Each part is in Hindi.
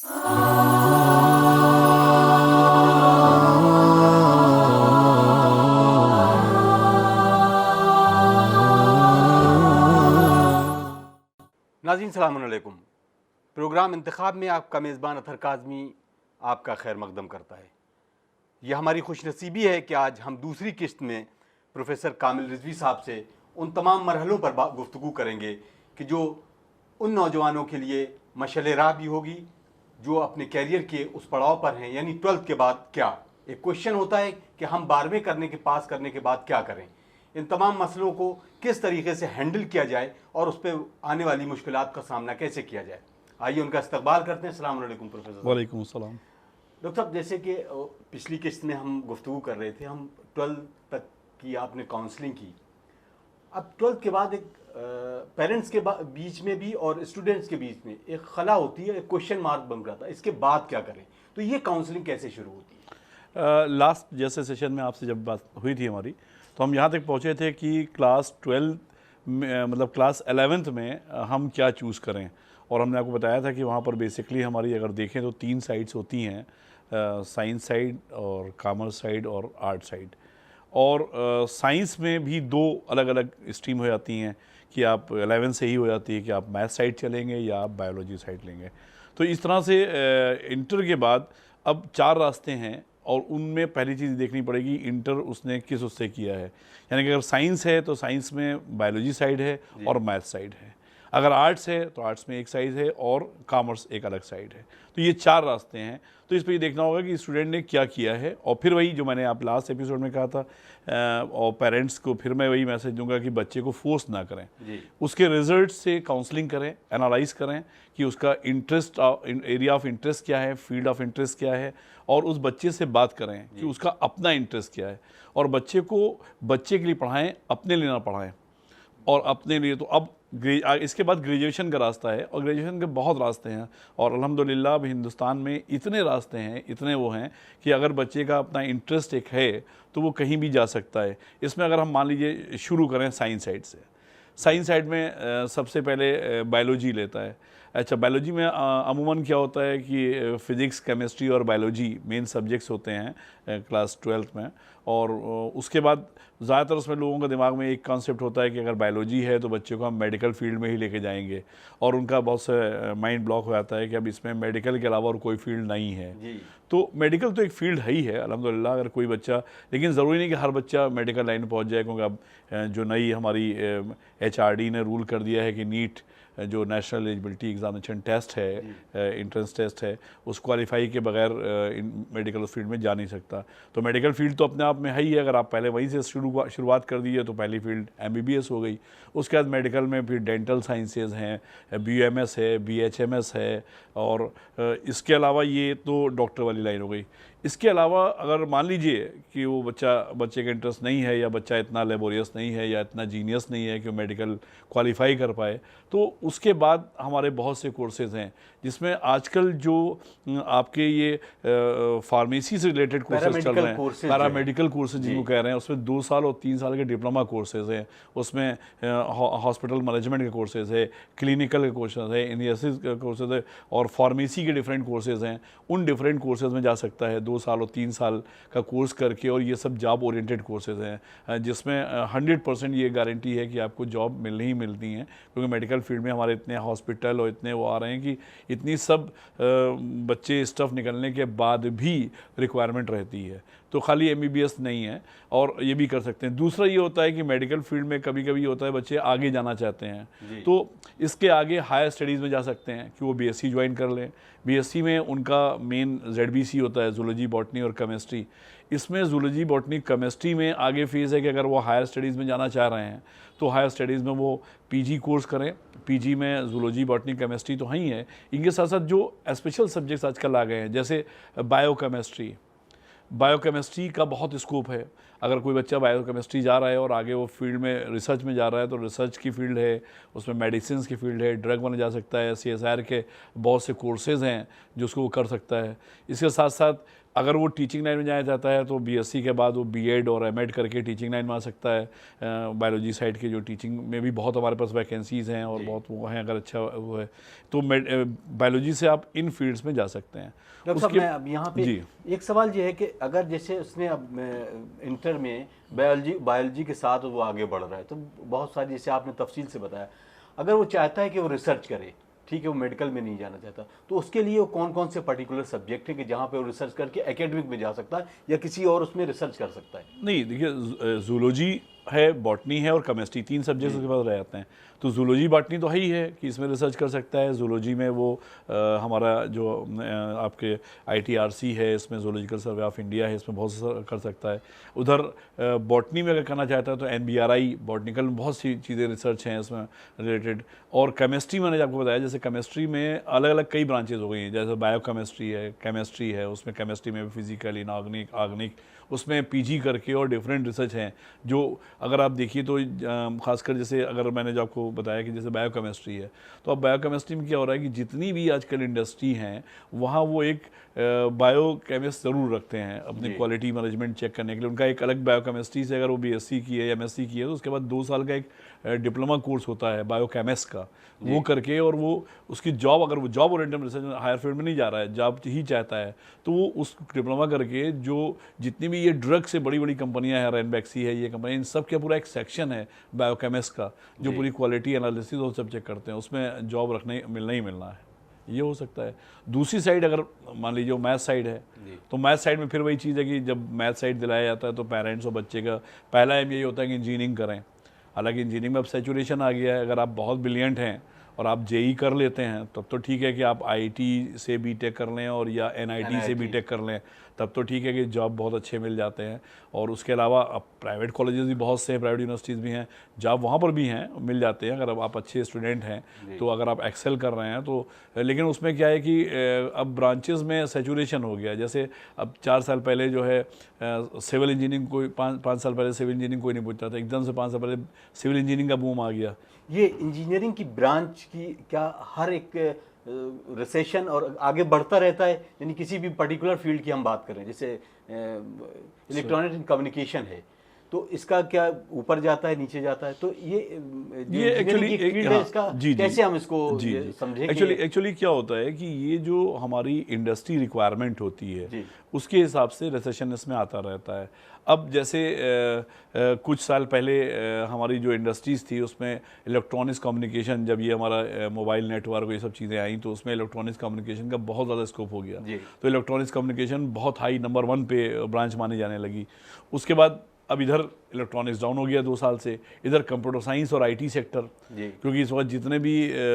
नाज़रीन सलाम अलैकुम। प्रोग्राम इंतखाब में आपका मेज़बान अतहर काज़मी आपका खैर मकदम करता है। यह हमारी खुशनसीबी है कि आज हम दूसरी किस्त में प्रोफेसर कामिल रिजवी साहब से उन तमाम मरहलों पर गुफ्तगू करेंगे कि जो उन नौजवानों के लिए मशअल राह भी होगी जो अपने कैरियर के उस पड़ाव पर हैं, यानी 12th के बाद क्या। एक क्वेश्चन होता है कि हम 12वीं पास करने के बाद क्या करें। इन तमाम मसलों को किस तरीके से हैंडल किया जाए और उस पर आने वाली मुश्किलात का सामना कैसे किया जाए। आइए उनका इस्तकबाल करते हैं। अस्सलाम वालेकुम प्रोफेसर। वालेकुम अस्सलाम। डॉक्टर साहब, जैसे कि पिछली किस्त में हम गुफ्तगू कर रहे थे, हम 12th तक की आपने काउंसलिंग की। अब 12th के बाद एक पेरेंट्स के बीच में भी और स्टूडेंट्स के बीच में एक खला होती है, एक क्वेश्चन मार्क बन जाता है, इसके बाद क्या करें। तो ये काउंसलिंग कैसे शुरू होती है? लास्ट जैसे सेशन में आपसे जब बात हुई थी हमारी, तो हम यहाँ तक पहुँचे थे कि क्लास 12 में मतलब क्लास 11th में हम क्या चूज़ करें। और हमने आपको बताया था कि वहाँ पर बेसिकली हमारी अगर देखें तो 3 साइड्स होती हैं, साइंस साइड और कॉमर्स साइड और आर्ट साइड। और साइंस में भी 2 अलग अलग स्ट्रीम हो जाती हैं कि आप 11 से ही हो जाती है कि आप मैथ साइड चलेंगे या आप बायोलॉजी साइड लेंगे। तो इस तरह से इंटर के बाद अब 4 रास्ते हैं और उनमें पहली चीज़ देखनी पड़ेगी इंटर उसने किस उससे किया है। यानी कि अगर साइंस है तो साइंस में बायोलॉजी साइड है और मैथ साइड है। अगर आर्ट्स है तो आर्ट्स में एक साइड है और कॉमर्स एक अलग साइड है। तो ये 4 रास्ते हैं। तो इस पर ये देखना होगा कि स्टूडेंट ने क्या किया है। और फिर वही जो मैंने आप लास्ट एपिसोड में कहा था, और पेरेंट्स को फिर मैं वही मैसेज दूंगा कि बच्चे को फोर्स ना करें, उसके रिजल्ट से काउंसलिंग करें, एनालाइज करें कि उसका इंटरेस्ट, एरिया ऑफ इंटरेस्ट क्या है, फील्ड ऑफ इंटरेस्ट क्या है, और उस बच्चे से बात करें कि उसका अपना इंटरेस्ट क्या है। और बच्चे को बच्चे के लिए पढ़ाएं, अपने लिए ना पढ़ाएं। और अपने लिए तो अब इसके बाद ग्रेजुएशन का रास्ता है, और ग्रेजुएशन के बहुत रास्ते हैं। और अल्हम्दुलिल्लाह अब हिंदुस्तान में इतने रास्ते हैं, इतने वो हैं कि अगर बच्चे का अपना इंटरेस्ट एक है तो वो कहीं भी जा सकता है। इसमें अगर हम मान लीजिए शुरू करें साइंस साइड से, साइंस साइड में सबसे पहले बायोलॉजी लेता है। अच्छा, बायोलॉजी में अमूमन क्या होता है कि फ़िज़िक्स, केमिस्ट्री और बायोलॉजी मेन सब्जेक्ट्स होते हैं क्लास 12th में। और उसके बाद ज़्यादातर उसमें लोगों के दिमाग में एक कॉन्सेप्ट होता है कि अगर बायोलॉजी है तो बच्चों को हम मेडिकल फील्ड में ही लेके जाएंगे, और उनका बहुत से माइंड ब्लॉक हो जाता है कि अब इसमें मेडिकल के अलावा और कोई फील्ड नहीं है। तो मेडिकल तो एक फ़ील्ड है ही है अल्हम्दुलिल्लाह, अगर कोई बच्चा, लेकिन ज़रूरी नहीं कि हर बच्चा मेडिकल लाइन में पहुँच जाए, क्योंकि अब जो नई हमारी HRD ने रूल कर दिया है कि नीट जो नेशनल एलिजिबिलिटी एग्जामिनेशन टेस्ट है, एंट्रेंस टेस्ट है, उस क्वालिफाई के बगैर मेडिकल फील्ड में जा नहीं सकता। तो मेडिकल फील्ड तो अपने आप में है ही है। अगर आप पहले वहीं से शुरुआत कर दीजिए तो पहली फील्ड MBBS हो गई। उसके बाद मेडिकल में फिर डेंटल साइंसेज हैं, BUMS है, BHMS है, और इसके अलावा ये तो डॉक्टर वाली लाइन हो गई। इसके अलावा अगर मान लीजिए कि वो बच्चे का इंटरेस्ट नहीं है, या बच्चा इतना लेबोरियस नहीं है या इतना जीनियस नहीं है कि वो मेडिकल क्वालिफाई कर पाए, तो उसके बाद हमारे बहुत से कोर्सेज़ हैं जिसमें आजकल जो आपके ये फार्मेसी से रिलेटेड कोर्सेज चल रहे हैं, पैरामेडिकल कोर्सेज जिनको कह रहे हैं, उसमें 2 साल और 3 साल के डिप्लोमा कोर्सेज़ हैं। उसमें हॉस्पिटल मैनेजमेंट के कोर्सेज़ है, क्लिनिकल के कोर्सेज़ है, एनालिसिस के कोर्सेज़ है, और फार्मेसी के डिफरेंट कोर्सेज़ हैं। उन डिफरेंट कोर्सेज़ में जा सकता है 2 साल और 3 साल का कोर्स करके। और ये सब जॉब ओरिएंटेड कोर्सेज़ हैं जिसमें 100% ये गारंटी है कि आपको जॉब मिलनी ही मिलती है, क्योंकि मेडिकल फील्ड में हमारे इतने हॉस्पिटल और इतने वो आ रहे हैं कि इतनी सब बच्चे स्टफ़ निकलने के बाद भी रिक्वायरमेंट रहती है। तो खाली MBBS नहीं है, और ये भी कर सकते हैं। दूसरा ये होता है कि मेडिकल फील्ड में कभी कभी होता है बच्चे आगे जाना चाहते हैं, तो इसके आगे हायर स्टडीज़ में जा सकते हैं कि वो BSc ज्वाइन कर लें। BSc में उनका मेन ZBC होता है, जूलॉजी, बॉटनी और केमिस्ट्री। इसमें जूलॉजी, बॉटनी, केमिस्ट्री में आगे फेज़ है कि अगर वो हायर स्टडीज़ में जाना चाह रहे हैं तो हायर स्टडीज़ में वो PG कोर्स करें। PG में जूलॉजी, बॉटनी, केमिस्ट्री तो ही है, इनके साथ साथ जो स्पेशल सब्जेक्ट्स आजकल आ गए हैं जैसे बायोकेमिस्ट्री का बहुत स्कोप है। अगर कोई बच्चा बायोकेमिस्ट्री जा रहा है और आगे वो फील्ड में रिसर्च में जा रहा है तो रिसर्च की फील्ड है, उसमें मेडिसिन की फील्ड है, ड्रग बना जा सकता है, CSIR के बहुत से कोर्सेज़ हैं जो उसको वो कर सकता है। इसके साथ साथ अगर वो टीचिंग लाइन में जाना चाहता है तो बीएससी के बाद वो बीएड और एमएड करके टीचिंग लाइन में आ सकता है। बायोलॉजी साइड के जो टीचिंग में भी बहुत हमारे पास वैकेंसीज़ हैं और बहुत वो हैं, अगर अच्छा वो है तो बायोलॉजी से आप इन फील्ड्स में जा सकते हैं। डॉक्टर साहब, मैं अब यहाँ पे एक सवाल ये है कि अगर जैसे उसने अब इंटर में बायोलॉजी के साथ वो आगे बढ़ रहा है, तो बहुत सारी, जैसे आपने तफसील से बताया, अगर वो चाहता है कि वो रिसर्च करे, ठीक है, वो मेडिकल में नहीं जाना चाहता, तो उसके लिए वो कौन कौन से पर्टिकुलर सब्जेक्ट है कि जहाँ पे वो रिसर्च करके एकेडमिक में जा सकता है या किसी और उसमें रिसर्च कर सकता है? नहीं, देखिए, जूलॉजी है, बॉटनी है और केमिस्ट्री, 3 सब्जेक्ट्स उसके पास रह जाते हैं। तो जूलॉजी बॉटनी तो है ही है कि इसमें रिसर्च कर सकता है। जूलॉजी में वो हमारा जो आपके ITRC है, इसमें जूलॉजिकल सर्वे ऑफ इंडिया है, इसमें बहुत सा कर सकता है। उधर बॉटनी में अगर करना चाहता है तो NBRI बॉटनिकल में बहुत सी चीज़ें रिसर्च हैं इसमें रिलेटेड। और केमिस्ट्री मैंने आपको बताया, जैसे केमिस्ट्री में अलग अलग कई ब्रांचेज हो गई हैं, जैसे बायो केमिस्ट्री है, उसमें केमिस्ट्री में फिजिकल, इनऑर्गेनिक, ऑर्गेनिक, उसमें PG करके और डिफरेंट रिसर्च हैं जो अगर आप देखिए तो खासकर जैसे अगर मैंने जो आपको बताया कि जैसे बायोकेमिस्ट्री है, तो अब बायोकेमिस्ट्री में क्या हो रहा है कि जितनी भी आजकल इंडस्ट्री हैं वहाँ वो एक बायोकेमिस्ट ज़रूर रखते हैं अपनी क्वालिटी मैनेजमेंट चेक करने के लिए। उनका एक अलग बायोकेमिस्ट्री से अगर वो BSc की है या MSc की है तो उसके बाद 2 साल का एक डिप्लोमा कोर्स होता है बायोकेमिस्ट का, वो करके, और वो उसकी जॉब, अगर वो job oriented research higher field में नहीं जा रहा है, जॉब ही चाहता है, तो वो उस डिप्लोमा करके जो जितनी भी ये ड्रग से बड़ी बड़ी कंपनियां हैं, रैनबैक्सी है, ये कंपनी, इन सब का पूरा एक सेक्शन है बायोकेमिस्ट का जो पूरी क्वालिटी एनालिसिस और सब चेक करते हैं, उसमें जॉब मिलना ही मिलना है, ये हो सकता है। दूसरी साइड अगर मान लीजिए मैथ साइड है तो मैथ साइड में फिर वही चीज़ है कि जब मैथ साइड दिलाया जाता है तो पेरेंट्स और बच्चे का पहला एम यही होता है कि इंजीनियरिंग करें। हालांकि इंजीनियरिंग में अब सैचुरेशन आ गया है, अगर आप बहुत ब्रिलियंट हैं और आप JEE कर लेते हैं तब तो ठीक है कि आप IIT से BTech कर लें और या NIT से BTech कर लें, तब तो ठीक है कि जॉब बहुत अच्छे मिल जाते हैं। और उसके अलावा अब प्राइवेट कॉलेजेस भी बहुत से हैं, प्राइवेट यूनिवर्सिटीज़ भी हैं, जॉब वहाँ पर भी हैं, मिल जाते हैं अगर आप अच्छे स्टूडेंट हैं तो, अगर आप एक्सेल कर रहे हैं तो। लेकिन उसमें क्या है कि अब ब्रांचेस में सैचुरेशन हो गया। जैसे अब 4 साल पहले जो है सिविल इंजीनियरिंग कोई 5 साल पहले सिविल इंजीनियरिंग कोई नहीं पूछता था, एकदम से 5 साल पहले सिविल इंजीनियरिंग का बूम आ गया। ये इंजीनियरिंग की ब्रांच की क्या हर एक रिसेशन और आगे बढ़ता रहता है, यानी किसी भी पर्टिकुलर फील्ड की हम बात करें, जैसे इलेक्ट्रॉनिक एंड कम्युनिकेशन है, तो इसका क्या ऊपर जाता है, नीचे जाता है, तो ये एक्चुअली फील्ड है, इसका कैसे हम इसको समझेंगे? एक्चुअली क्या होता है कि ये जो हमारी इंडस्ट्री रिक्वायरमेंट होती है उसके हिसाब से रिसेशन इसमें आता रहता है। अब जैसे कुछ साल पहले हमारी जो इंडस्ट्रीज़ थी उसमें इलेक्ट्रॉनिक्स कम्युनिकेशन, जब ये हमारा मोबाइल नेटवर्क ये सब चीज़ें आई तो उसमें इलेक्ट्रॉनिक्स कम्युनिकेशन का बहुत ज़्यादा स्कोप हो गया, तो इलेक्ट्रॉनिक्स कम्युनिकेशन बहुत हाई नंबर 1 पे ब्रांच मानी जाने लगी। उसके बाद अब इधर इलेक्ट्रॉनिक्स डाउन हो गया 2 साल से, इधर कंप्यूटर साइंस और IT सेक्टर, क्योंकि इस वक्त जितने भी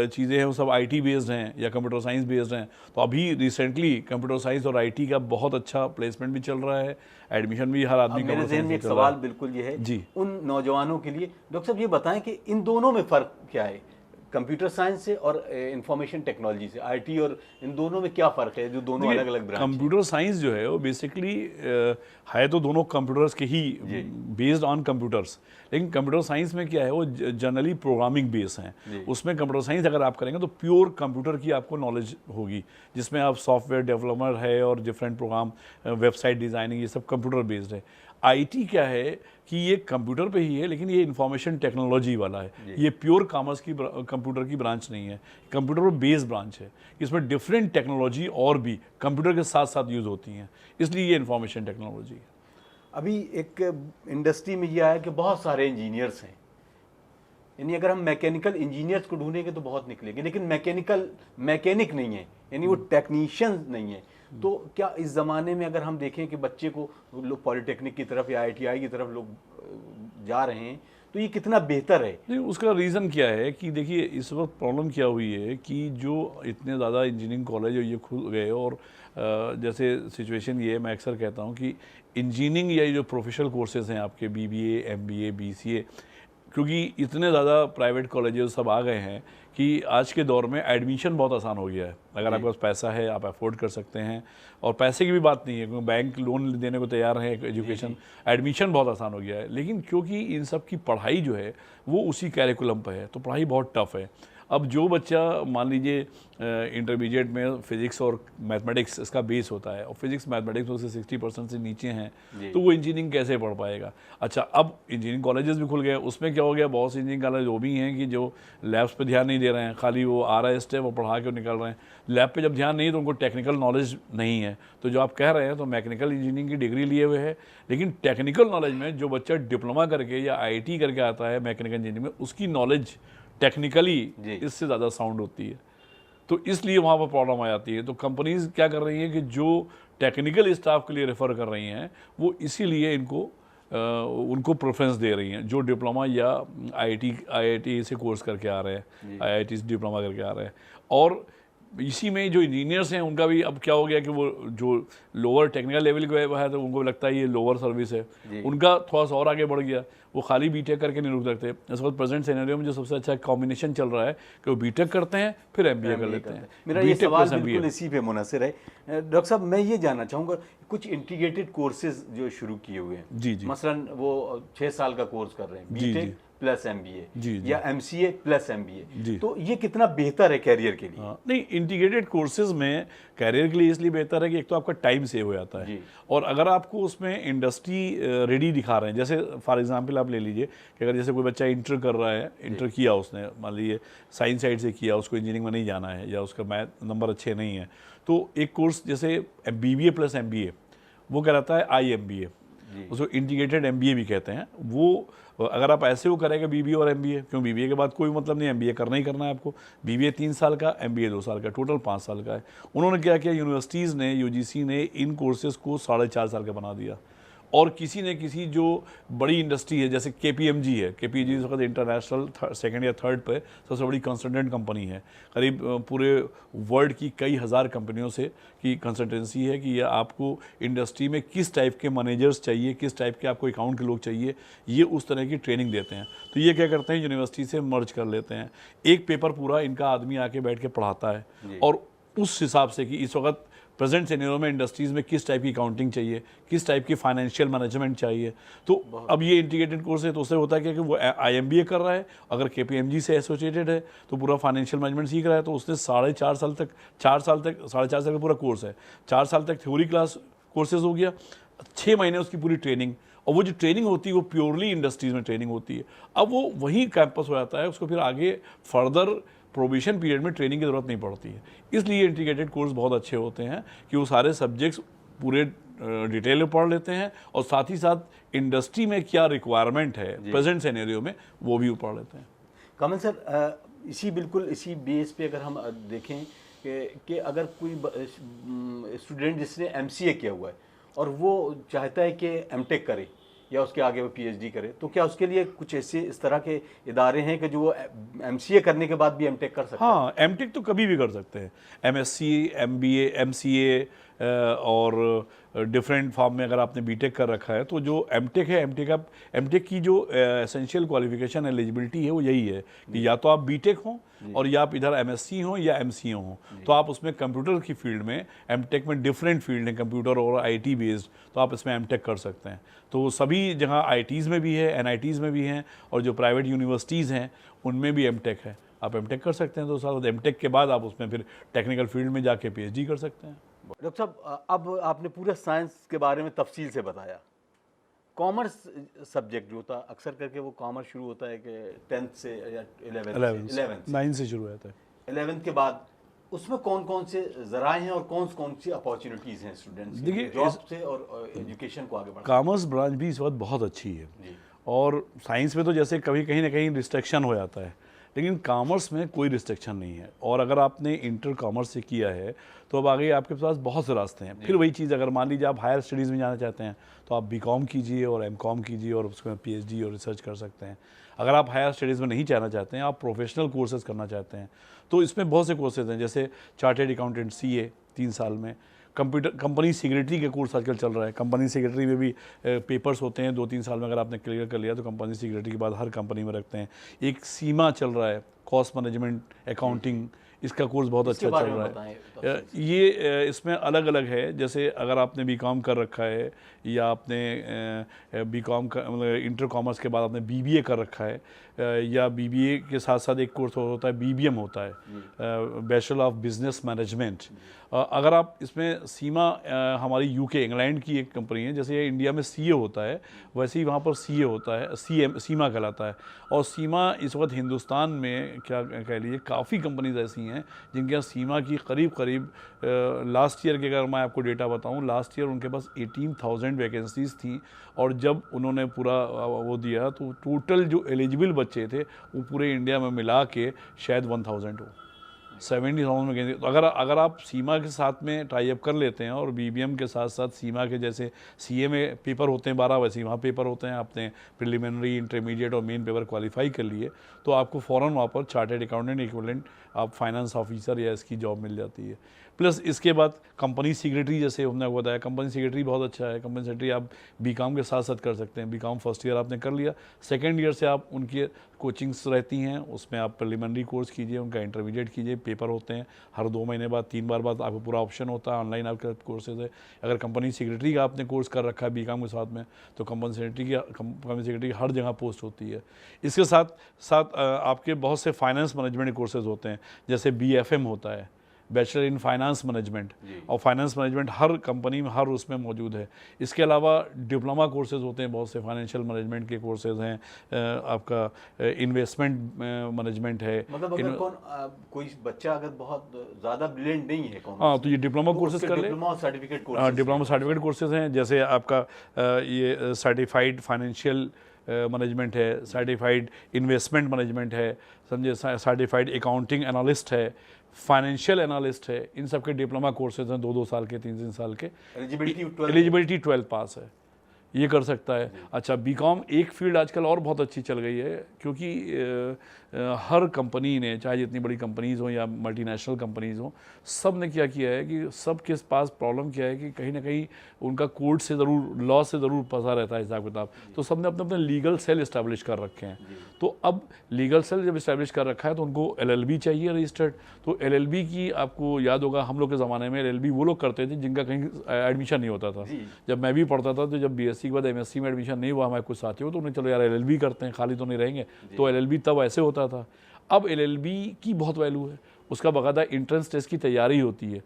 चीज़ें हैं वो सब IT बेस्ड हैं या कंप्यूटर साइंस बेस्ड हैं। तो अभी रिसेंटली कंप्यूटर साइंस और IT का बहुत अच्छा प्लेसमेंट भी चल रहा है, एडमिशन भी हर आदमी। मेरे ज़हन में एक सवाल बिल्कुल ये है जी उन नौजवानों के लिए, डॉक्टर साहब ये बताएं कि इन दोनों में फ़र्क क्या है, कंप्यूटर साइंस से और इंफॉर्मेशन टेक्नोलॉजी से, IT और इन दोनों में क्या फ़र्क है, जो दोनों अलग अलग ब्रांच? कंप्यूटर साइंस जो है वो बेसिकली है तो दोनों कंप्यूटर्स के ही, बेस्ड ऑन कंप्यूटर्स, लेकिन कंप्यूटर साइंस में क्या है वो जनरली प्रोग्रामिंग बेस हैं। उसमें कंप्यूटर साइंस अगर आप करेंगे तो प्योर कंप्यूटर की आपको नॉलेज होगी, जिसमें आप सॉफ्टवेयर डेवलपर है और डिफरेंट प्रोग्राम, वेबसाइट डिज़ाइनिंग, ये सब कंप्यूटर बेस्ड है। IT क्या है कि ये कंप्यूटर पे ही है लेकिन ये इंफॉर्मेशन टेक्नोलॉजी वाला है, ये प्योर कॉमर्स की कंप्यूटर की ब्रांच नहीं है, कंप्यूटर पर बेस ब्रांच है। इसमें डिफरेंट टेक्नोलॉजी और भी कंप्यूटर के साथ साथ यूज़ होती हैं, इसलिए ये इंफॉर्मेशन टेक्नोलॉजी है। अभी एक इंडस्ट्री में ये आया कि बहुत सारे इंजीनियर्स हैं, यानी अगर हम मैकेनिकल इंजीनियर्स को ढूंढेंगे तो बहुत निकलेंगे, लेकिन मैकेनिक नहीं है, यानी वो टेक्नीशियन नहीं है। तो क्या इस ज़माने में अगर हम देखें कि बच्चे को लोग पॉलिटेक्निक की तरफ या ITI की तरफ लोग जा रहे हैं, तो ये कितना बेहतर है? नहीं, उसका रीज़न क्या है कि देखिए इस वक्त प्रॉब्लम क्या हुई है कि जो इतने ज़्यादा इंजीनियरिंग कॉलेज ये खुल गए, और जैसे सिचुएशन ये है, मैं अक्सर कहता हूँ कि इंजीनियरिंग या जो प्रोफेशनल कोर्सेज हैं आपके BBA, MBA, BCA, क्योंकि इतने ज़्यादा प्राइवेट कॉलेजेस सब आ गए हैं कि आज के दौर में एडमिशन बहुत आसान हो गया है। अगर आपके पास पैसा है आप अफोर्ड कर सकते हैं, और पैसे की भी बात नहीं है क्योंकि बैंक लोन देने को तैयार है, एजुकेशन एडमिशन बहुत आसान हो गया है। लेकिन क्योंकि इन सब की पढ़ाई जो है वो उसी कैरिकुलम पर है तो पढ़ाई बहुत टफ है। अब जो बच्चा मान लीजिए इंटरमीडिएट में फिजिक्स और मैथमेटिक्स इसका बेस होता है और फिजिक्स मैथमेटिक्स में उससे 60% से नीचे हैं तो वो इंजीनियरिंग कैसे पढ़ पाएगा। अच्छा, अब इंजीनियरिंग कॉलेजेस भी खुल गए, उसमें क्या हो गया, बहुत से इंजीनियरिंग कॉलेज वो भी हैं कि जो लैब्स पे ध्यान नहीं दे रहे हैं, खाली वो आ रहा है स्टेप वो पढ़ा के निकल रहे हैं। लैब पे जब ध्यान नहीं है तो उनको टेक्निकल नॉलेज नहीं है। तो जो आप कह रहे हैं तो मैकेनिकल इंजीनियरिंग की डिग्री लिए हुए है, लेकिन टेक्निकल नॉलेज में जो बच्चा डिप्लोमा करके या IIT करके आता है मैकेनिकल इंजीनियरिंग में, उसकी नॉलेज टेक्निकली इससे ज़्यादा साउंड होती है। तो इसलिए वहाँ पर प्रॉब्लम आ जाती है। तो कंपनीज क्या कर रही हैं कि जो टेक्निकल स्टाफ के लिए रेफ़र कर रही हैं वो इसीलिए उनको प्रेफरेंस दे रही हैं जो डिप्लोमा या IIT से कोर्स करके आ रहे हैं, IIT से डिप्लोमा करके आ रहे हैं। और इसी में जो इंजीनियर्स हैं उनका भी अब क्या हो गया कि वो जो लोअर टेक्निकल लेवल का है तो उनको लगता है ये लोअर सर्विस है, उनका थोड़ा सा और आगे बढ़ गया, वो खाली बीटेक करके नहीं रुक सकते। इस वक्त प्रेजेंट सिनेरियो में जो सबसे अच्छा कॉम्बिनेशन चल रहा है कि वो बीटेक करते हैं फिर MBA कर लेते हैं। मेरा ये सवाल बिल्कुल इसी पे मुनहसर है। डॉक्टर साहब, मैं ये जानना चाहूँगा, कुछ इंटीग्रेटेड कोर्सेज जो शुरू किए हुए हैं, जी जी, मसलन वो 6 साल का कोर्स कर रहे हैं, बीटेक प्लस MBA या MCA प्लस MBA, तो ये कितना बेहतर है कैरियर के लिए? नहीं, इंटीग्रेटेड कोर्सेज में कैरियर के लिए इसलिए बेहतर है कि एक तो आपका टाइम सेव हो जाता है और अगर आपको उसमें इंडस्ट्री रेडी दिखा रहे हैं, जैसे फॉर एग्जांपल आप ले लीजिए कि अगर जैसे कोई बच्चा इंटर कर रहा है, इंटर किया उसने, मान लीजिए साइंस साइड से किया, उसको इंजीनियरिंग में नहीं जाना है या उसका मैथ नंबर अच्छे नहीं है, तो एक कोर्स जैसे BBA प्लस MBA वो कहलाता है IMBA, उसको इंटीग्रेटेड MBA भी कहते हैं। वो अगर आप ऐसे वो करेंगे BBA और MBA, क्यों BBA के बाद कोई मतलब नहीं, MBA करना ही करना है आपको। BBA 3 साल का, MBA 2 साल का, टोटल 5 साल का है। उन्होंने क्या किया, यूनिवर्सिटीज़ ने, UGC ने इन कोर्सेज़ को 4.5 साल का बना दिया। और किसी ने किसी जो बड़ी इंडस्ट्री है जैसे KPMG है, KPMG इस वक्त इंटरनेशनल सेकंड या थर्ड पे सबसे बड़ी कंसल्टेंट कंपनी है, करीब पूरे वर्ल्ड की कई हज़ार कंपनियों से की कंसल्टेंसी है कि ये आपको इंडस्ट्री में किस टाइप के मैनेजर्स चाहिए, किस टाइप के आपको अकाउंट के लोग चाहिए, ये उस तरह की ट्रेनिंग देते हैं। तो ये क्या करते हैं, यूनिवर्सिटी से मर्ज कर लेते हैं, एक पेपर पूरा इनका आदमी आके बैठ के पढ़ाता है और उस हिसाब से कि इस वक्त प्रेजेंट सिनेरियो में इंडस्ट्रीज़ में किस टाइप की अकाउंटिंग चाहिए, किस टाइप की फाइनेंशियल मैनेजमेंट चाहिए। तो अब ये इंटीग्रेटेड कोर्स है तो उससे होता है कि वो IMBA कर रहा है, अगर KPMG से एसोसिएटेड है तो पूरा फाइनेंशियल मैनेजमेंट सीख रहा है, तो उसने 4.5 साल तक 4.5 साल का पूरा कोर्स है, 4 साल तक थ्योरी क्लास कोर्सेज हो गया, 6 महीने उसकी पूरी ट्रेनिंग, और वो जो ट्रेनिंग होती है वो प्योरली इंडस्ट्रीज़ में ट्रेनिंग होती है। अब वो वहीं कैंपस हो जाता है, उसको फिर आगे फर्दर प्रोबेशन पीरियड में ट्रेनिंग की ज़रूरत नहीं पड़ती है। इसलिए इंटीग्रेटेड कोर्स बहुत अच्छे होते हैं कि वो सारे सब्जेक्ट्स पूरे डिटेल में पढ़ लेते हैं और साथ ही साथ इंडस्ट्री में क्या रिक्वायरमेंट है प्रेजेंट सिनेरियो में वो भी पढ़ लेते हैं। कमल सर, बिल्कुल इसी बेस पे अगर हम देखें कि अगर कोई स्टूडेंट जिसने MCA किया हुआ है और वो चाहता है कि MTech करे या उसके आगे वो PhD करे, तो क्या उसके लिए कुछ ऐसे इस तरह के इदारे हैं कि जो वो MCA करने के बाद भी MTech कर सकते हैं? हाँ, MTech तो कभी भी कर सकते हैं, MSc, MBA, MCA और डिफरेंट फॉर्म में अगर आपने बीटेक कर रखा है तो जो MTech है, MTech की जो एसेंशियल क्वालिफिकेशन एलिजिबिलिटी है वो यही है कि या तो आप बीटेक हों और या आप इधर MSc हों या MCA हों, तो आप उसमें कंप्यूटर की फील्ड में, MTech में डिफरेंट फील्ड हैं कंप्यूटर और IT बेस्ड, तो आप इसमें MTech कर सकते हैं। तो सभी जगह ITs में भी है, NITs में भी हैं और जो प्राइवेट यूनिवर्सिटीज़ हैं उनमें भी MTech है, आप MTech कर सकते हैं। तो साथ MTech के बाद आप उसमें फिर टेक्निकल फील्ड में जाके PhD कर सकते हैं। डॉक्टर साहब, अब आपने पूरा साइंस के बारे में तफसील से बताया। कॉमर्स सब्जेक्ट जो होता अक्सर करके वो कॉमर्स शुरू होता है कि 10th से या 11th 9 से शुरू होता है। 11th के बाद उसमें कौन कौन से ज़राए हैं और कौन सी अपॉर्चुनिटीज़ हैं स्टूडेंट्स के लिए जॉब से और एजुकेशन को आगे बढ़ाने? कॉमर्स ब्रांच भी इस वक्त बहुत अच्छी है और साइंस में तो जैसे कभी कहीं ना कहीं रिस्ट्रिक्शन हो जाता है, लेकिन कॉमर्स में कोई रिस्ट्रिक्शन नहीं है। और अगर आपने इंटर कॉमर्स से किया है तो अब आगे आपके पास बहुत से रास्ते हैं। फिर वही चीज़, अगर मान लीजिए आप हायर स्टडीज़ में जाना चाहते हैं तो आप BCom कीजिए और MCom कीजिए और उसमें PhD और रिसर्च कर सकते हैं। अगर आप हायर स्टडीज़ में नहीं जाना चाहते हैं, आप प्रोफेशनल कोर्सेज करना चाहते हैं, तो इसमें बहुत से कोर्सेज हैं, जैसे चार्टेड अकाउंटेंट CA 3 साल में, कंपनी सेक्रेटरी के कोर्स आजकल चल रहा है। कंपनी सेक्रेटरी में भी पेपर्स होते हैं 2-3 साल में, अगर आपने क्लियर कर लिया तो कंपनी सेक्रेटरी के बाद हर कंपनी में रखते हैं। एक सीमा चल रहा है, कॉस्ट मैनेजमेंट अकाउंटिंग, इसका कोर्स बहुत अच्छा चल रहा है। ये इसमें अलग अलग है, जैसे अगर आपने BCom कर रखा है या आपने BCom का मतलब इंटर कॉमर्स के बाद आपने BBA कर रखा है, या बीबीए के साथ साथ एक कोर्स होता है, बीबीएम होता है, बैचलर ऑफ बिजनेस मैनेजमेंट। अगर आप इसमें सीमा हमारी यूके इंग्लैंड की एक कंपनी है, जैसे ये इंडिया में सीए होता है वैसे ही वहाँ पर सीए होता है, सीमा कहलाता है। और सीमा इस वक्त हिंदुस्तान में क्या कह लीजिए काफ़ी कंपनीज ऐसी हैं जिनके यहाँ सीमा की करीब लास्ट ईयर के, अगर मैं आपको डेटा बताऊं, लास्ट ईयर उनके पास 18,000 वैकेंसीज थी। और जब उन्होंने पूरा वो दिया तो टोटल जो एलिजिबल बच्चे थे वो पूरे इंडिया में मिला के शायद 1000 हो, 70,000 वैकेंसी। तो अगर आप सीमा के साथ में टाई अप कर लेते हैं और बीबीएम के साथ साथ सीमा के जैसे सीए में पेपर होते हैं 12, वैसे ही वहाँ पेपर होते हैं, आपने प्रिलिमिनरी, इंटरमीडिएट और मेन पेपर क्वालिफाई कर लिए तो आपको फ़ौरन वहाँ पर चार्टर्ड अकाउंटेंट इक्विवेलेंट आप फाइनेंस ऑफिसर या इसकी जॉब मिल जाती है। प्लस इसके बाद कंपनी सेक्रेटरी, जैसे हमने बताया कंपनी सेक्रेटरी बहुत अच्छा है। कंपनी सेक्रेटरी आप बीकॉम के साथ साथ कर सकते हैं। बीकॉम फर्स्ट ईयर आपने कर लिया, सेकेंड ईयर से आप उनकी कोचिंग्स रहती हैं, उसमें आप प्रिलिमिनरी कोर्स कीजिए, उनका इंटरमीडिएट कीजिए, पेपर होते हैं हर 2 महीने बाद, 3 बार बाद आपको पूरा ऑप्शन होता है, ऑनलाइन आपका कोर्सेज है। अगर कंपनी सेक्रेटरी का आपने कोर्स कर रखा है बीकॉम के साथ में तो कंपनी सेक्रेटरी की हर जगह पोस्ट होती है। इसके साथ साथ आपके बहुत से फाइनेंस मैनेजमेंट कोर्सेज होते हैं, जैसे बीएफएम होता है, बैचलर इन फाइनेंस मैनेजमेंट, और फाइनेंस मैनेजमेंट हर कंपनी में हर उसमें मौजूद है। इसके अलावा डिप्लोमा कोर्सेज होते हैं, बहुत से फाइनेंशियल मैनेजमेंट के कोर्सेज हैं, आपका इन्वेस्टमेंट मैनेजमेंट है। मतलब अगर कोई बच्चा अगर बहुत ज़्यादा ब्रिलियंट नहीं है हाँ तो ये डिप्लोमा कोर्सेज कर ले, diploma certificate diploma certificate courses हैं, जैसे आपका ये सर्टिफाइड फाइनेंशियल मैनेजमेंट है, सर्टिफाइड इन्वेस्टमेंट मैनेजमेंट है, समझे, सर्टिफाइड अकाउंटिंग एनालिस्ट है, फाइनेंशियल एनालिस्ट है। इन सब के डिप्लोमा कोर्सेज हैं 2-2 साल के, 3-3 साल के। एलिजिबिलिटी 12 पास है, ये कर सकता है। अच्छा, बीकॉम एक फील्ड आजकल और बहुत अच्छी चल गई है, क्योंकि हर कंपनी ने, चाहे जितनी बड़ी कंपनीज़ हो या मल्टीनेशनल कंपनीज़ हो, सब ने क्या किया है कि सब के पास प्रॉब्लम क्या है कि कहीं ना कहीं उनका कोर्ट से ज़रूर, लॉ से ज़रूर फंसा रहता है हिसाब किताब। तो सब ने अपने अपने लीगल सेल इस्टेब्लिश कर रखे हैं। तो अब लीगल सेल जब इस्टेब्लिश कर रखा है तो उनको एलएलबी चाहिए रजिस्टर्ड। तो एलएलबी की आपको याद होगा, हम लोग के ज़माने में एलएलबी वो लोग करते थे जिनका कहीं एडमिशन नहीं होता था। जब मैं भी पढ़ता था तो जब बीएससी के बाद एमएससी में एडमिशन नहीं हुआ हमारे कुछ साथियों, तो उन्हें चलो यार एलएलबी करते हैं, खाली तो नहीं रहेंगे। तो एलएलबी तब ऐसे होता था। अब एलएलबी की बहुत वैल्यू है, उसका बाकायदा एंट्रेंस टेस्ट की तैयारी होती है,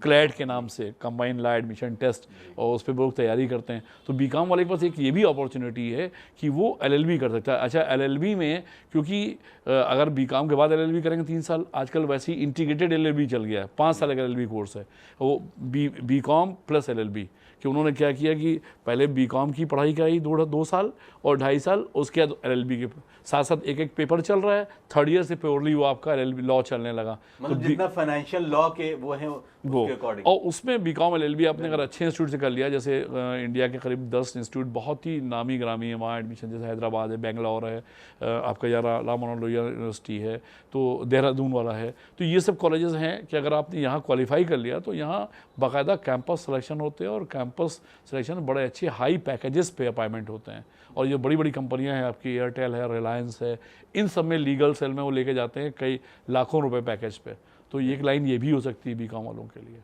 क्लैट के नाम से, कंबाइंड लॉ एडमिशन टेस्ट, और उस पर लोग तैयारी करते हैं। तो बीकॉम वाले के पास एक ये भी अपॉर्चुनिटी है कि वो एलएलबी कर सकता है। अच्छा, एलएलबी में क्योंकि अगर बीकॉम के बाद एलएलबी करेंगे 3 साल, आजकल वैसे ही इंटीग्रेटेड एलएलबी चल गया है, 5 साल का एलएलबी कोर्स है वो, बीकॉम प्लस एलएलबी। कि उन्होंने क्या किया कि पहले बीकॉम की पढ़ाई कराई 2 साल और 2.5 साल, उसके बाद एलएलबी के साथ साथ एक पेपर चल रहा है। 3rd ईयर से प्योरली वो आपका एलएलबी लॉ चलने लगा। मतलब जितना फाइनेंशियल लॉ के वो है उसके अकॉर्डिंग, और उसमें बीकॉम एलएलबी आपने अगर अच्छे इंस्टीट्यूट से कर लिया, जैसे इंडिया के करीब 10 इंस्टीट्यूट बहुत ही नामी ग्रामी है वहाँ एडमिशन, जैसे हैदराबाद है, बेंगलोर है, आपका राम मनोहर लोहिया यूनिवर्सिटी है, तो देहरादून वाला है। तो ये सब कॉलेजेस हैं कि अगर आपने यहाँ क्वालिफाई कर लिया तो यहाँ बाकायदा कैंपस सिलेक्शन होते हैं, और कैंपस सिलेक्शन बड़े अच्छे हाई पैकेजेस पे अपॉइंटमेंट होते हैं। और ये बड़ी बड़ी कंपनियां हैं आपकी, एयरटेल है, रिलायंस है, इन सब में लीगल सेल में वो लेके जाते हैं कई लाखों रुपए पैकेज पे। तो ये एक लाइन ये भी हो सकती है बीकॉम वालों के लिए।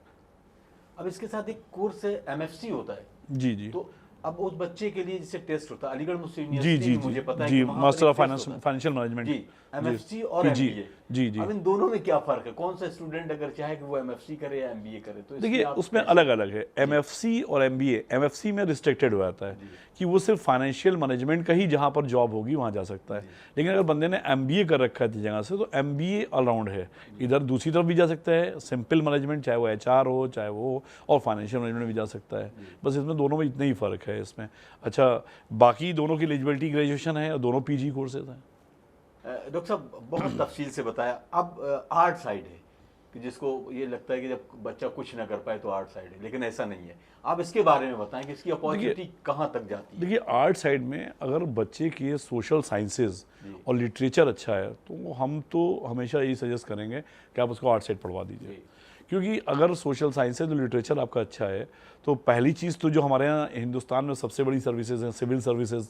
अब इसके साथ एक कोर्स है एमएफसी होता है। जी जी। तो अब उस बच्चे के लिए जैसे टेस्ट होता है, अलीगढ़ मुस्लिम जी यूनिवर्सिटी जी में मुझे पता है जी, कि वहाँ मास्टर पर ऑफ एक टेस्ट होता है। Financial management. जी, एमएफसी और जी एमबीए। जी जी। अब इन दोनों में क्या फर्क है? कौन सा स्टूडेंट अगर चाहे कि वो एमएफसी करे या एमबीए करे, तो देखिए उसमें अलग अलग है एमएफसी और एमबीए। एमएफसी में रिस्ट्रिक्टेड हो जाता है कि वो सिर्फ फाइनेंशियल मैनेजमेंट का ही जहाँ पर जॉब होगी वहाँ जा सकता है। लेकिन अगर बंदे ने एमबीए कर रखा है जगह से, तो एमबीए ऑलराउंड है, इधर दूसरी तरफ भी जा सकता है, सिंपल मैनेजमेंट चाहे वो एचआर हो चाहे वो, और फाइनेंशियल मैनेजमेंट भी जा सकता है। बस इसमें दोनों में इतना ही फ़र्क है इसमें। अच्छा, बाकी दोनों की एलिजिबिलिटी ग्रेजुएशन है और दोनों पीजी कोर्सेज हैं। डॉक्टर साहब बहुत तफसील से बताया। अब आर्ट साइड है कि जिसको ये लगता है कि जब बच्चा कुछ ना कर पाए तो आर्ट साइड है, लेकिन ऐसा नहीं है। आप इसके बारे में बताएं कि इसकी अपॉर्चुनिटी कहाँ तक जाती है? देखिए आर्ट साइड में अगर बच्चे के सोशल साइंसेज और लिटरेचर अच्छा है तो हम तो हमेशा यही सजेस्ट करेंगे कि आप उसको आर्ट साइड पढ़वा दीजिए, क्योंकि अगर सोशल साइंस है तो लिटरेचर आपका अच्छा है, तो पहली चीज़ तो जो हमारे यहाँ हिंदुस्तान में सबसे बड़ी सर्विसेज हैं सिविल सर्विसेज,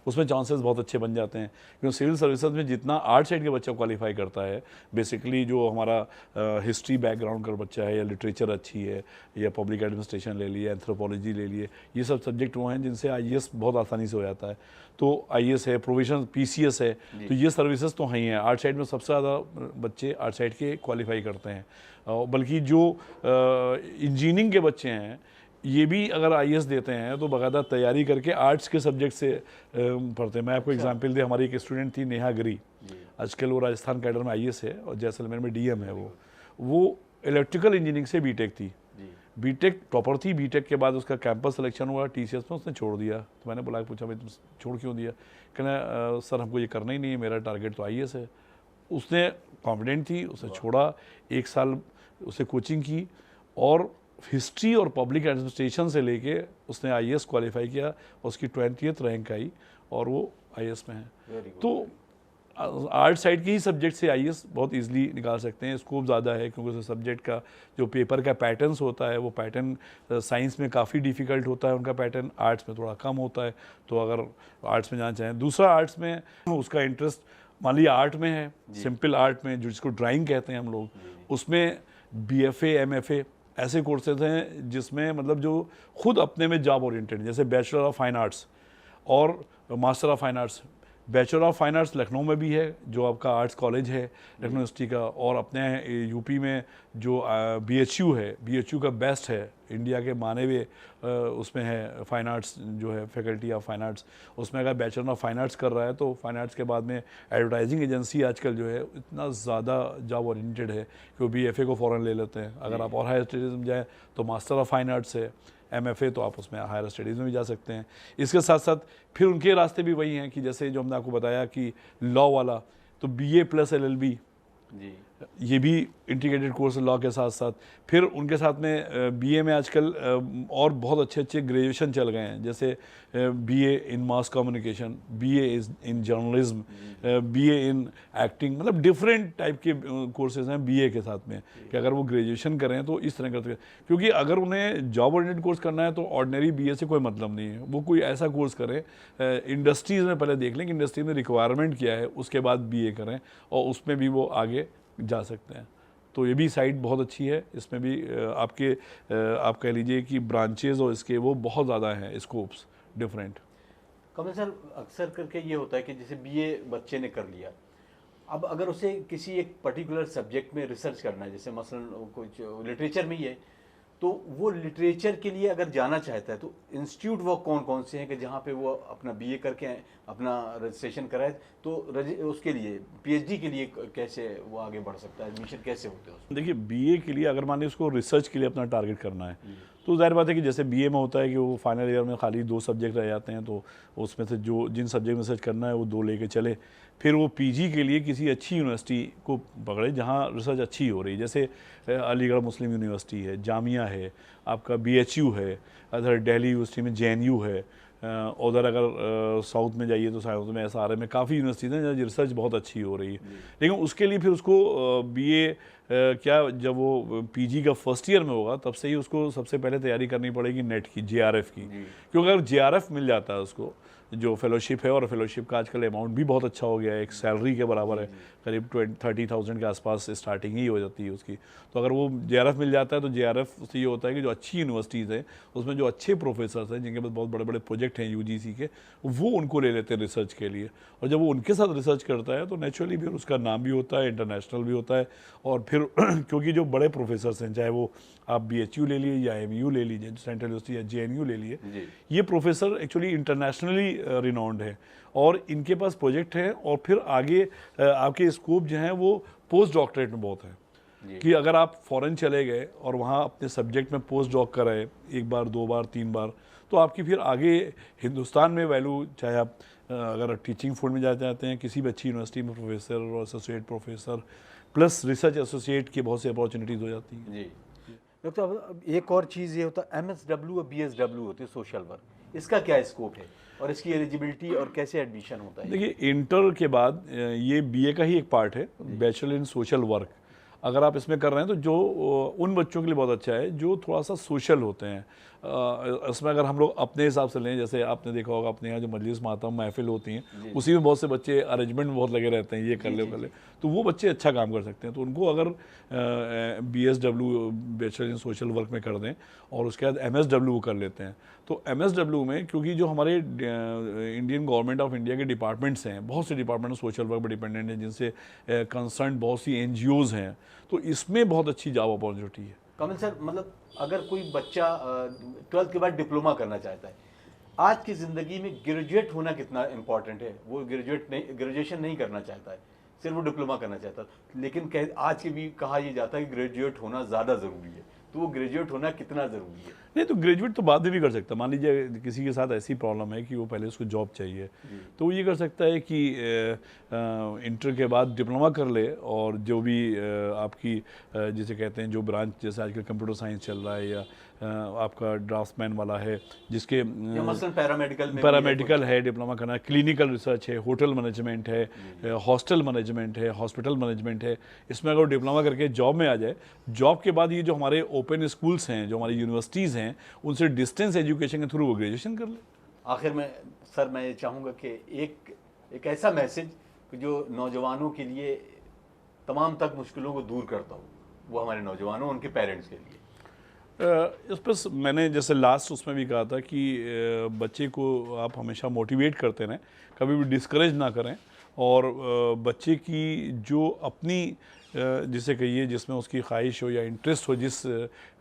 उसमें चांसेस बहुत अच्छे बन जाते हैं, क्योंकि सिविल सर्विसेज में जितना आर्ट साइड के बच्चा क्वालिफाई करता है, बेसिकली जो हमारा हिस्ट्री बैकग्राउंड का बच्चा है, या लिटरेचर अच्छी है, या पब्लिक एडमिनिस्ट्रेशन ले लिए, एंथ्रोपोलॉजी ले लिए, ये सब सब्जेक्ट वो हैं जिनसे आईएएस बहुत आसानी से हो जाता है। तो आईएएस है, प्रोविजन पीसीएस है, तो ये सर्विसेज तो हैं ही हैं। आर्ट साइड में सबसे ज़्यादा बच्चे आर्ट साइड के क्वालिफाई करते हैं, बल्कि जो इंजीनियरिंग के बच्चे हैं ये भी अगर आईएएस देते हैं तो बाकायदा तैयारी करके आर्ट्स के सब्जेक्ट से पढ़ते हैं। मैं आपको एग्जांपल दे, हमारी एक स्टूडेंट थी नेहा गिरी, आजकल वो राजस्थान कैडर में आईएएस है और जैसलमेर में डीएम है। वो इलेक्ट्रिकल इंजीनियरिंग से बीटेक थी, बीटेक टॉपर थी। बीटेक के बाद उसका कैंपस सिलेक्शन हुआ टीसीएस में, उसने छोड़ दिया। तो मैंने बुला के पूछा भाई तुम छोड़ क्यों दिया? कहना सर हमको ये करना ही नहीं है, मेरा टारगेट तो आईएएस है। उसने कॉन्फिडेंट थी, उसने छोड़ा, 1 साल उसे कोचिंग की और हिस्ट्री और पब्लिक एडमिनिस्ट्रेशन से लेके उसने आईएएस क्वालिफाई किया, उसकी 20th रैंक आई और वो आईएएस में है। तो आर्ट साइड के ही सब्जेक्ट से आईएएस बहुत इजीली निकाल सकते हैं, स्कोप ज़्यादा है, क्योंकि उस सब्जेक्ट का जो पेपर का पैटर्न्स होता है वो पैटर्न साइंस में काफ़ी डिफ़िकल्ट होता है उनका पैटर्न, आर्ट्स में थोड़ा कम होता है। तो अगर आर्ट्स में जाना चाहें, दूसरा आर्ट्स में उसका इंटरेस्ट मान लिया आर्ट में है, सिंपल आर्ट में जिसको ड्राइंग कहते हैं हम लोग, उसमें बीएफए एमएफए ऐसे कोर्सेज हैं जिसमें मतलब जो खुद अपने में जॉब ओरिएंटेड, जैसे बैचलर ऑफ फाइन आर्ट्स और master of fine arts. Bachelor of fine arts Lucknow में भी है, जो आपका आर्ट्स कॉलेज है लखनऊ यूनिवर्सिटी का, और अपने यूपी में जो बीएचयू है, बीएचयू का बेस्ट है इंडिया के माने हुए, उसमें है फाइन आर्ट्स जो है फैकल्टी ऑफ फाइन आर्ट्स। उसमें अगर बैचलर ऑफ फाइन आर्ट्स कर रहा है तो फाइन आर्ट्स के बाद में एडवर्टाइजिंग एजेंसी आजकल जो है इतना ज़्यादा जॉब ओरिएंटेड है कि वो बीएफए को फ़ौरन ले लेते हैं। अगर आप और हायर स्टडीज़ में जाएँ तो मास्टर ऑफ फाइन आर्ट्स है, एमएफए, तो आप उसमें हायर स्टडीज़ में भी जा सकते हैं। इसके साथ साथ फिर उनके रास्ते भी वही हैं कि जैसे जो हमने आपको बताया कि लॉ वाला, तो बीए प्लस एलएलबी ये भी इंटीग्रेटेड कोर्स लॉ के साथ साथ। फिर उनके साथ में बीए में आजकल और बहुत अच्छे अच्छे ग्रेजुएशन चल गए हैं, जैसे BA in mass communication, BA in journalism, BA in acting, मतलब डिफरेंट टाइप के कोर्सेज हैं बीए के साथ में, कि अगर वो ग्रेजुएशन करें तो इस तरह करते, क्योंकि अगर उन्हें जॉब ओरिएंटेड कोर्स करना है तो ऑर्डिनरी बीए से कोई मतलब नहीं है। वो कोई ऐसा कोर्स करें, इंडस्ट्रीज़ में पहले देख लें कि इंडस्ट्री में रिक्वायरमेंट क्या है, उसके बाद बीए करें और उसमें भी वो आगे जा सकते हैं। तो ये भी साइट बहुत अच्छी है, इसमें भी आपके आप कह लीजिए कि ब्रांचेज और इसके वो बहुत ज़्यादा हैं, स्कोप्स डिफरेंट। कमल सर, अक्सर करके ये होता है कि जैसे बीए बच्चे ने कर लिया, अब अगर उसे किसी एक पर्टिकुलर सब्जेक्ट में रिसर्च करना है, जैसे मसलन कुछ लिटरेचर में ही है, तो वो लिटरेचर के लिए अगर जाना चाहता है तो इंस्टीट्यूट वो कौन कौन से हैं कि जहाँ पे वो अपना बीए करके अपना रजिस्ट्रेशन कराए, तो उसके लिए पीएचडी के लिए कैसे वो आगे बढ़ सकता है, एडमिशन कैसे होते हैं? देखिए बीए के लिए अगर मान लीजिए उसको रिसर्च के लिए अपना टारगेट करना है तो जाहिर बात है कि जैसे बीए में होता है कि वो फाइनल ईयर में खाली 2 सब्जेक्ट रह जाते हैं, तो उसमें से जो जिन सब्जेक्ट में रिसर्च करना है वो 2 लेके चले। फिर वो पीजी के लिए किसी अच्छी यूनिवर्सिटी को पकड़े जहाँ रिसर्च अच्छी हो रही है, जैसे अलीगढ़ मुस्लिम यूनिवर्सिटी है, जामिया है, आपका बीएचयू है, अदर दिल्ली यूनिवर्सिटी में जेएनयू है, उधर अगर साउथ में जाइए तो साउथ में एसआरएम में काफ़ी यूनिवर्सिटीज़ हैं जहाँ रिसर्च बहुत अच्छी हो रही है। लेकिन उसके लिए फिर उसको बीए क्या जब वो पीजी का फर्स्ट ईयर में होगा तब से ही उसको सबसे पहले तैयारी करनी पड़ेगी नेट की, जेआरएफ की, क्योंकि अगर जेआरएफ मिल जाता है उसको जो फेलोशिप है, और फेलोशिप का आजकल अमाउंट भी बहुत अच्छा हो गया है, एक सैलरी के बराबर है, करीब 30,000 के आसपास स्टार्टिंग ही हो जाती है उसकी। तो अगर वो जेआरएफ मिल जाता है तो जेआरएफ से ये होता है कि जो अच्छी यूनिवर्सिटीज़ हैं उसमें जो अच्छे प्रोफेसर्स हैं जिनके पास बहुत बड़े बड़े प्रोजेक्ट हैं यूजीसी के, वो उनको ले लेते हैं रिसर्च के लिए, और जब वो उनके साथ रिसर्च करता है तो नेचुरली फिर उसका नाम भी होता है, इंटरनेशनल भी होता है। और फिर क्योंकि जो बड़े प्रोफेसर्स हैं, चाहे वो आप बीएचयू ले लिए या एमयू ले लीजिए, सेंट्रल यूनिवर्सिटी या जेएनयू ले लिए, ये प्रोफेसर एक्चुअली इंटरनेशनली रिनाउंड है और इनके पास प्रोजेक्ट है। और फिर आगे आपके स्कोप जो हैं वो पोस्ट डॉक्टरेट में बहुत है कि अगर आप फॉरेन चले गए और वहाँ अपने सब्जेक्ट में पोस्ट डॉक कराए 1 बार 2 बार 3 बार, तो आपकी फिर आगे हिंदुस्तान में वैल्यू, चाहे आप अगर टीचिंग फील्ड में जाना चाहते हैं किसी भी अच्छी यूनिवर्सिटी में प्रोफेसर और associate professor plus research associate की बहुत सी अपॉर्चुनिटीज़ हो जाती हैं। जी डॉक्टर, अब एक और चीज़ ये होता है एमएसडब्ल्यू और बीएसडब्ल्यू होती है सोशल वर्क, इसका क्या स्कोप है और इसकी एलिजिबिलिटी और कैसे एडमिशन होता है? देखिए इंटर के बाद ये बीए का ही एक पार्ट है, बैचलर इन सोशल वर्क। अगर आप इसमें कर रहे हैं तो जो उन बच्चों के लिए बहुत अच्छा है जो थोड़ा सा सोशल होते हैं। इसमें अगर हम लोग अपने हिसाब से लें, जैसे आपने देखा होगा अपने यहाँ जो मजलिस मातम महफिल होती हैं उसी में बहुत से बच्चे अरेंजमेंट में बहुत लगे रहते हैं, ये कर ले कर ले, तो वो बच्चे अच्छा काम कर सकते हैं। तो उनको अगर BSW bachelor in social work में कर दें और उसके बाद MSW कर लेते हैं, तो MSW में क्योंकि जो हमारे इंडियन गवर्नमेंट ऑफ इंडिया के डिपार्टमेंट्स हैं, बहुत से डिपार्टमेंट सोशल वर्क पर डिपेंडेंट हैं जिनसे कंसर्न बहुत सी NGOs हैं, तो इसमें बहुत अच्छी जॉब अपॉर्चुनिटी है। कमल सर, मतलब अगर कोई बच्चा 12th के बाद डिप्लोमा करना चाहता है, आज की ज़िंदगी में ग्रेजुएट होना कितना इम्पोर्टेंट है? वो ग्रेजुएशन नहीं करना चाहता है, सिर्फ वो डिप्लोमा करना चाहता है, लेकिन आज के भी कहा यह जाता है कि ग्रेजुएट होना ज़्यादा ज़रूरी है, तो वो ग्रेजुएट होना कितना ज़रूरी है? नहीं, तो ग्रेजुएट तो बाद में भी कर सकता है। मान लीजिए किसी के साथ ऐसी प्रॉब्लम है कि वो पहले उसको जॉब चाहिए, तो वो ये कर सकता है कि इंटर के बाद डिप्लोमा कर ले, और जो भी आपकी जिसे कहते हैं जो ब्रांच, जैसे आजकल कंप्यूटर साइंस चल रहा है या आपका ड्राफ्ट्समैन वाला है जिसके मसलन पैरामेडिकल है, डिप्लोमा करना है, क्लिनिकल रिसर्च है, होटल मैनेजमेंट है, हॉस्टल मैनेजमेंट है, हॉस्पिटल मैनेजमेंट है, इसमें अगर डिप्लोमा करके जॉब में आ जाए, जॉब के बाद ये जो हमारे ओपन स्कूल्स हैं, जो हमारी यूनिवर्सिटीज़ हैं, उनसे डिस्टेंस एजुकेशन के थ्रू वो ग्रेजुएशन कर ले। आखिर में सर मैं ये चाहूँगा कि एक ऐसा मैसेज जो नौजवानों के लिए तमाम तक मुश्किलों को दूर करता हो, वो हमारे नौजवानों, उनके पेरेंट्स के लिए। इस पर मैंने जैसे लास्ट उसमें भी कहा था कि बच्चे को आप हमेशा मोटिवेट करते रहें, कभी भी डिस्करेज ना करें, और बच्चे की जो अपनी जिसे कहिए जिसमें उसकी ख्वाहिश हो या इंटरेस्ट हो, जिस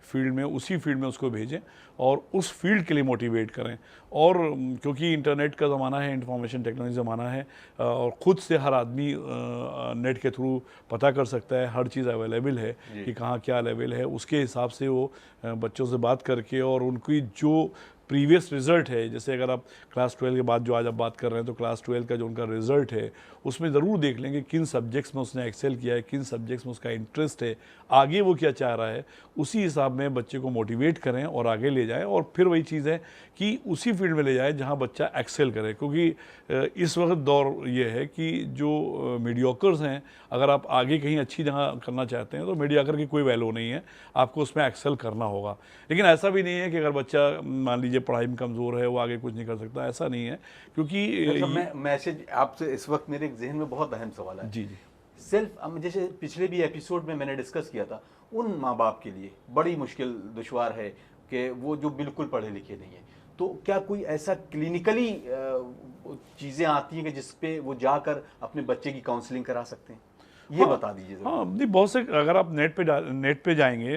फील्ड में, उसी फील्ड में उसको भेजें और उस फील्ड के लिए मोटिवेट करें। और क्योंकि इंटरनेट का ज़माना है, इंफॉर्मेशन टेक्नोलॉजी ज़माना है, और ख़ुद से हर आदमी नेट के थ्रू पता कर सकता है, हर चीज़ अवेलेबल है कि कहाँ क्या लेवल है, उसके हिसाब से वो बच्चों से बात करके और उनकी जो प्रीवियस रिज़ल्ट है, जैसे अगर आप क्लास 12 के बाद जो आज आप बात कर रहे हैं, तो क्लास 12 का जो उनका रिज़ल्ट है उसमें ज़रूर देख लेंगे किन सब्जेक्ट्स में उसने एक्सेल किया है, किन सब्जेक्ट्स में उसका इंटरेस्ट है, आगे वो क्या चाह रहा है, उसी हिसाब में बच्चे को मोटिवेट करें और आगे ले जाएं। और फिर वही चीज़ है कि उसी फील्ड में ले जाएं जहां बच्चा एक्सेल करे, क्योंकि इस वक्त दौर ये है कि जो मीडियोकर्स हैं, अगर आप आगे कहीं अच्छी जगह करना चाहते हैं तो मीडियोकर की कोई वैल्यू नहीं है, आपको उसमें एक्सेल करना होगा। लेकिन ऐसा भी नहीं है कि अगर बच्चा मान लीजिए पढ़ाई में कमज़ोर है वो आगे कुछ नहीं कर सकता, ऐसा नहीं है। क्योंकि मैसेज आपसे इस वक्त मेरे जहन में बहुत अहम सवाल है। जी जी, सिर्फ जैसे पिछले भी एपिसोड में मैंने डिस्कस किया था, उन माँ बाप के लिए बड़ी मुश्किल दुश्वार है कि वो जो बिल्कुल पढ़े लिखे नहीं है, तो क्या कोई ऐसा क्लिनिकली चीज़ें आती हैं कि जिस पे वो जाकर अपने बच्चे की काउंसलिंग करा सकते हैं? ये बता दीजिए। हाँ, नहीं, बहुत से, अगर आप नेट पे जाएंगे,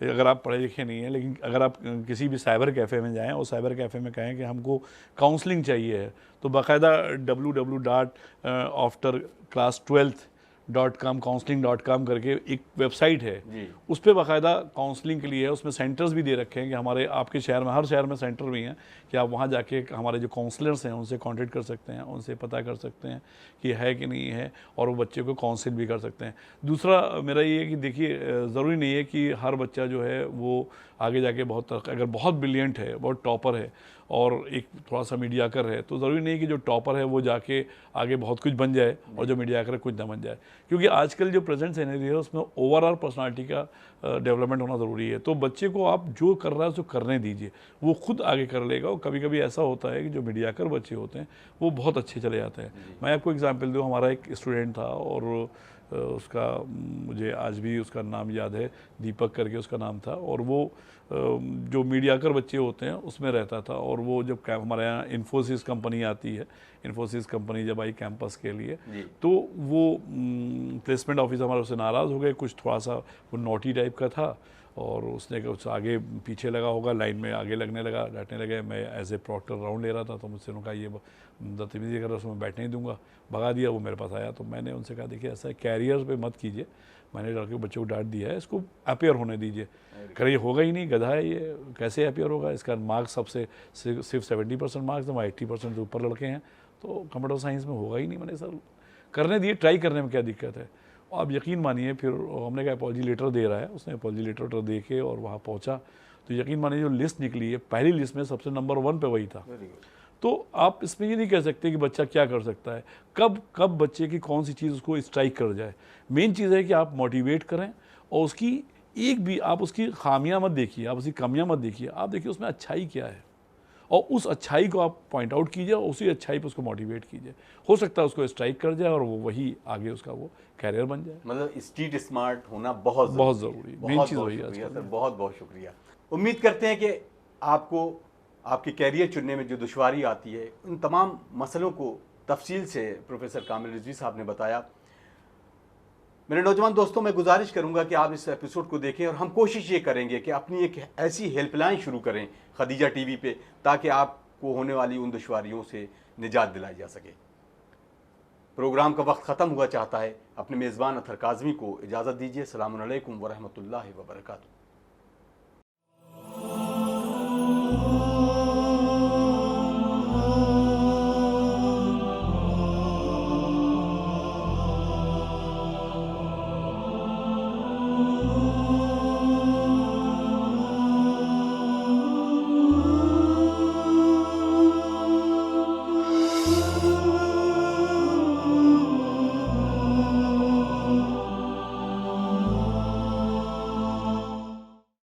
अगर आप पढ़े लिखे नहीं हैं, लेकिन अगर आप किसी भी साइबर कैफ़े में जाएं और साइबर कैफ़े में कहें कि हमको काउंसलिंग चाहिए है, तो बाकायदा www.afterclass12.com counseling.com करके एक वेबसाइट है, उस पर बाकायदा काउंसलिंग के लिए है। उसमें सेंटर्स भी दे रखे हैं कि हमारे आपके शहर में, हर शहर में सेंटर भी हैं कि आप वहाँ जाके हमारे जो काउंसलर्स हैं उनसे कांटेक्ट कर सकते हैं, उनसे पता कर सकते हैं कि है कि नहीं है, और वो बच्चे को काउंसिल भी कर सकते हैं। दूसरा मेरा ये है कि देखिए, ज़रूरी नहीं है कि हर बच्चा जो है वो आगे जाके अगर बहुत ब्रिलियंट है, बहुत टॉपर है और एक थोड़ा सा मीडियाकर है, तो ज़रूरी नहीं कि जो टॉपर है वो जाके आगे बहुत कुछ बन जाए और जो मीडियाकर है कुछ ना बन जाए। क्योंकि आजकल जो प्रेजेंट सिनेरियो है उसमें ओवरऑल पर्सनालिटी का डेवलपमेंट होना ज़रूरी है। तो बच्चे को आप जो कर रहा है उसको करने दीजिए, वो खुद आगे कर लेगा। और कभी कभी ऐसा होता है कि जो मीडियाकर बच्चे होते हैं वो बहुत अच्छे चले जाते हैं। मैं आपको एग्जांपल दूँ, हमारा एक स्टूडेंट था और उसका मुझे आज भी उसका नाम याद है, दीपक करके उसका नाम था, और वो जो मीडियाकर बच्चे होते हैं उसमें रहता था। और वो जब हमारे यहाँ इन्फोसिस कंपनी आती है, इन्फोसिस कंपनी जब आई कैंपस के लिए, तो वो प्लेसमेंट ऑफिसर हमारे उससे नाराज़ हो गए, कुछ थोड़ा सा वो नोटी टाइप का था, और उसने कुछ आगे पीछे लगा होगा, लाइन में आगे लगने लगा, डांटने लगे। मैं एज ए प्रॉक्टर राउंड ले रहा था, तो मुझसे उन्होंने कहा ये बदतमीजी कर, उसमें बैठने नहीं दूंगा, भगा दिया। वो मेरे पास आया तो मैंने उनसे कहा देखिए ऐसा कैरियर पे मत कीजिए, मैंने लड़के बच्चों को डांट दिया है, इसको अपेयर होने दीजिए। करे ये होगा ही नहीं, गधा है ये, कैसे अपेयर होगा, इसका मार्क्स सबसे सिर्फ 70% मार्क्स, 80% से ऊपर लड़के हैं, तो कंप्यूटर साइंस में होगा ही नहीं। मैंने सर करने दिए, ट्राई करने में क्या दिक्कत है। और आप यकीन मानिए, फिर हमने कहा अपॉलजी लेटर दे रहा है, उसने अपॉलजी लेटर दे के और वहाँ पहुँचा, तो यकीन मानिए जो लिस्ट निकली है, पहली लिस्ट में सबसे नंबर 1 पे वही था। तो आप इसमें ये नहीं कह सकते कि बच्चा क्या कर सकता है, कब कब बच्चे की कौन सी चीज़ उसको स्ट्राइक कर जाए। मेन चीज़ है कि आप मोटिवेट करें और उसकी एक भी आप उसकी खामियां मत देखिए, आप उसकी कमियां मत देखिए, आप देखिए उसमें अच्छाई क्या है और उस अच्छाई को आप पॉइंट आउट कीजिए और उसी अच्छाई पर उसको मोटिवेट कीजिए। हो सकता है उसको स्ट्राइक कर जाए और वो वही आगे उसका वो कैरियर बन जाए। मतलब स्ट्रीट स्मार्ट होना बहुत बहुत ज़रूरी ज़रूरी, है। मेन बहुत चीज़ बहुत वही है शुक्रिया आजकल। सर, बहुत बहुत शुक्रिया। उम्मीद करते हैं कि आपको आपके कैरियर चुनने में जो दुश्वारी आती है, उन तमाम मसलों को तफसील से प्रोफेसर कामिल रिजवी साहब ने बताया। मेरे नौजवान दोस्तों, मैं गुजारिश करूंगा कि आप इस एपिसोड को देखें और हम कोशिश ये करेंगे कि अपनी एक ऐसी हेल्पलाइन शुरू करें खदीजा टीवी पे, ताकि आपको होने वाली उन दुश्वारियों से निजात दिलाई जा सके। प्रोग्राम का वक्त ख़त्म हुआ चाहता है। अपने मेज़बान अतहर काज़मी को इजाज़त दीजिए। अस्सलामु अलैकुम व रहमतुल्लाहि व बरकातुहू।